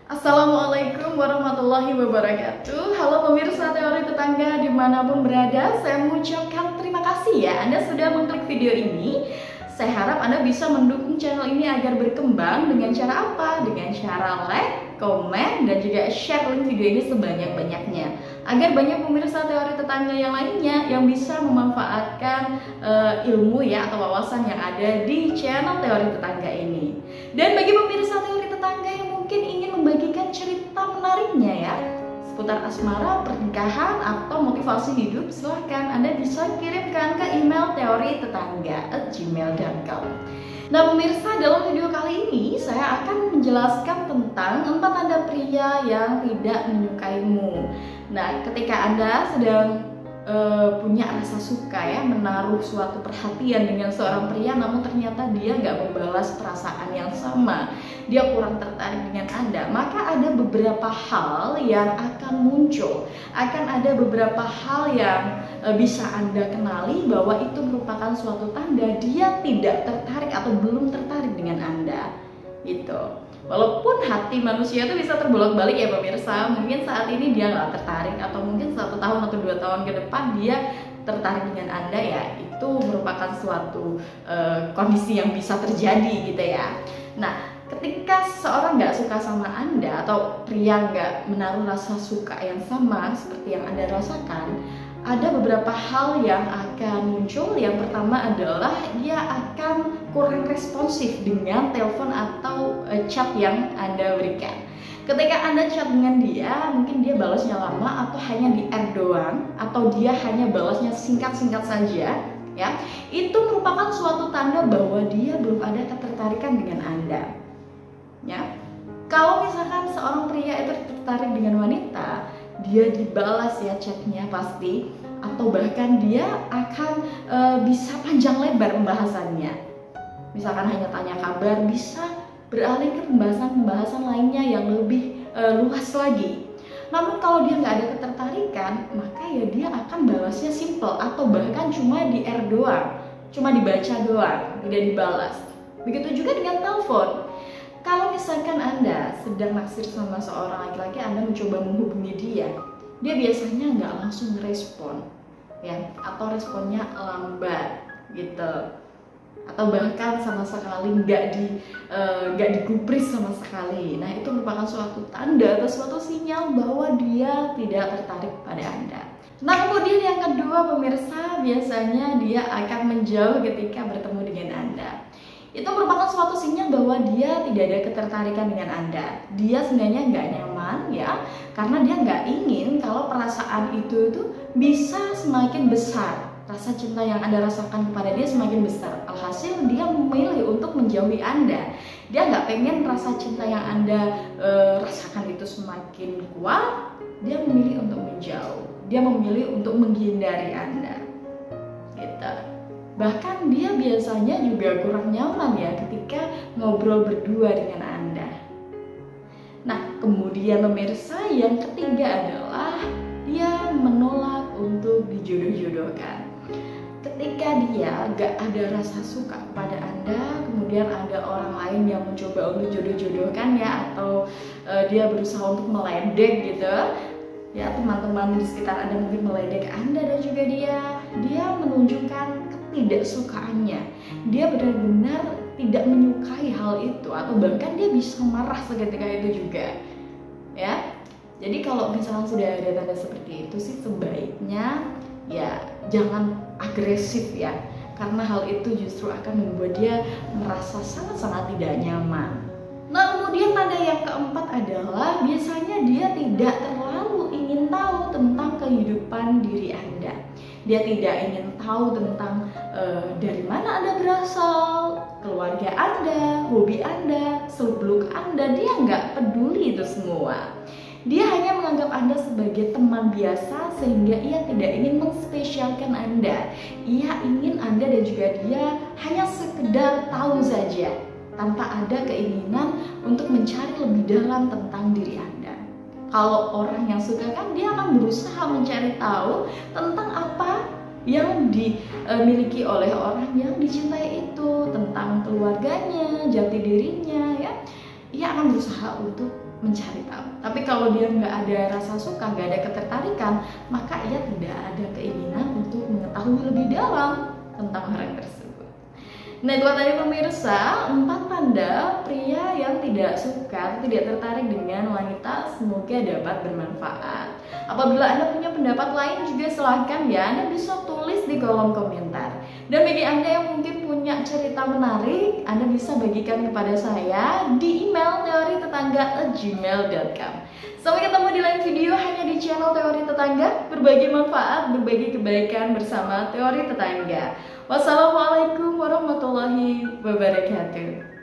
Assalamualaikum warahmatullahi wabarakatuh. Halo pemirsa teori tetangga dimanapun berada, saya mengucapkan terima kasih ya Anda sudah mengklik video ini. Saya harap Anda bisa mendukung channel ini agar berkembang dengan cara apa? Dengan cara like, komen, dan juga share link video ini sebanyak-banyaknya, agar banyak pemirsa teori tetangga yang lainnya yang bisa memanfaatkan ilmu ya atau wawasan yang ada di channel teori tetangga ini. Dan bagi pemirsa teori tetangga yang mungkin ingin membagikan cerita menariknya ya seputar asmara, pernikahan, atau motivasi hidup, silahkan Anda bisa kirimkan ke email teoritetangga@gmail.com. Nah pemirsa, dalam video kali ini saya akan menjelaskan tentang 4 tanda pria yang tidak menyukaimu. Nah ketika Anda sedang punya rasa suka ya, menaruh suatu perhatian dengan seorang pria, namun ternyata dia nggak membalas perasaan yang sama, dia kurang tertarik dengan Anda, maka ada beberapa hal yang akan muncul, akan ada beberapa hal yang bisa Anda kenali bahwa itu merupakan suatu tanda dia tidak tertarik atau belum tertarik dengan Anda gitu. Walaupun hati manusia itu bisa terbolak-balik ya pemirsa, mungkin saat ini dia nggak tertarik, atau mungkin 1 tahun atau 2 tahun ke depan dia tertarik dengan Anda ya, itu merupakan suatu kondisi yang bisa terjadi gitu ya. Nah ketika seseorang nggak suka sama Anda, atau pria nggak menaruh rasa suka yang sama seperti yang Anda rasakan, ada beberapa hal yang akan muncul. Yang pertama adalah dia akan kurang responsif dengan telepon atau chat yang Anda berikan. Ketika Anda chat dengan dia, mungkin dia balasnya lama, atau hanya di add doang, atau dia hanya balasnya singkat-singkat saja ya. Itu merupakan suatu tanda bahwa dia belum ada ketertarikan dengan Anda ya. Kalau misalkan seorang pria itu tertarik dengan wanita, dia dibalas ya chatnya pasti, atau bahkan dia akan bisa panjang lebar pembahasannya. Misalkan hanya tanya kabar, bisa beralih ke pembahasan lainnya yang lebih luas lagi. Namun kalau dia nggak ada ketertarikan, maka ya dia akan balasnya simple, atau bahkan cuma di air doang, cuma dibaca doang, tidak dibalas. Begitu juga dengan telepon. Kalau misalkan Anda sedang naksir sama seorang laki-laki, Anda mencoba menghubungi dia, dia biasanya nggak langsung respon ya, atau responnya lambat gitu, atau bahkan sama sekali nggak digubris sama sekali. Nah itu merupakan suatu tanda atau suatu sinyal bahwa dia tidak tertarik pada Anda. Nah kemudian yang kedua pemirsa, biasanya dia akan menjauh ketika bertemu dengan Anda. Itu merupakan suatu sinyal bahwa dia tidak ada ketertarikan dengan Anda. Dia sebenarnya nggak nyaman ya, karena dia nggak ingin kalau perasaan itu bisa semakin besar. Rasa cinta yang Anda rasakan kepada dia semakin besar. Alhasil dia memilih untuk menjauhi Anda. Dia nggak pengen rasa cinta yang Anda rasakan itu semakin kuat. Dia memilih untuk menjauh. Dia memilih untuk menghindari Anda gitu. Bahkan dia biasanya juga kurang nyaman ya ketika ngobrol berdua dengan Anda. Nah kemudian pemirsa, yang ketiga adalah dia menolak untuk dijodoh-jodohkan. Ketika dia gak ada rasa suka kepada Anda, kemudian ada orang lain yang mencoba untuk jodoh-jodohkan ya, atau dia berusaha untuk meledek gitu ya, teman-teman di sekitar Anda mungkin meledek Anda dan juga dia menunjukkan ketidaksukaannya, dia benar-benar tidak menyukai hal itu, atau bahkan dia bisa marah seketika itu juga ya. Jadi kalau misalnya sudah ada tanda seperti itu sih sebaiknya ya jangan agresif ya, karena hal itu justru akan membuat dia merasa sangat-sangat tidak nyaman. Nah kemudian tanda yang keempat adalah biasanya dia tidak terlalu ingin tahu tentang kehidupan diri Anda. Dia tidak ingin tahu tentang dari mana Anda berasal, keluarga Anda, hobi Anda, seluk-beluk Anda. Dia nggak peduli itu semua. Dia hanya menganggap Anda sebagai teman biasa, sehingga ia tidak ingin menspesialkan Anda. Ia ingin Anda dan juga dia hanya sekedar tahu saja, tanpa ada keinginan untuk mencari lebih dalam tentang diri Anda. Kalau orang yang suka kan dia akan berusaha mencari tahu tentang apa yang dimiliki oleh orang yang dicintai itu, tentang keluarganya, jati dirinya ya. ia akan berusaha untuk mencari tahu. Tapi kalau dia nggak ada rasa suka, nggak ada ketertarikan, maka ia tidak ada keinginan untuk mengetahui lebih dalam tentang orang tersebut. Nah, itu tadi pemirsa 4 tanda pria yang tidak suka, tidak tertarik dengan wanita. Semoga dapat bermanfaat. Apabila Anda punya pendapat lain juga silahkan ya, Anda bisa tulis di kolom komentar. Dan bagi Anda yang mungkin punya cerita menarik, Anda bisa bagikan kepada saya di email teoritetangga@gmail.com. Sampai ketemu di lain video hanya di channel Teori Tetangga, berbagi manfaat, berbagi kebaikan bersama Teori Tetangga. Wassalamualaikum warahmatullahi wabarakatuh.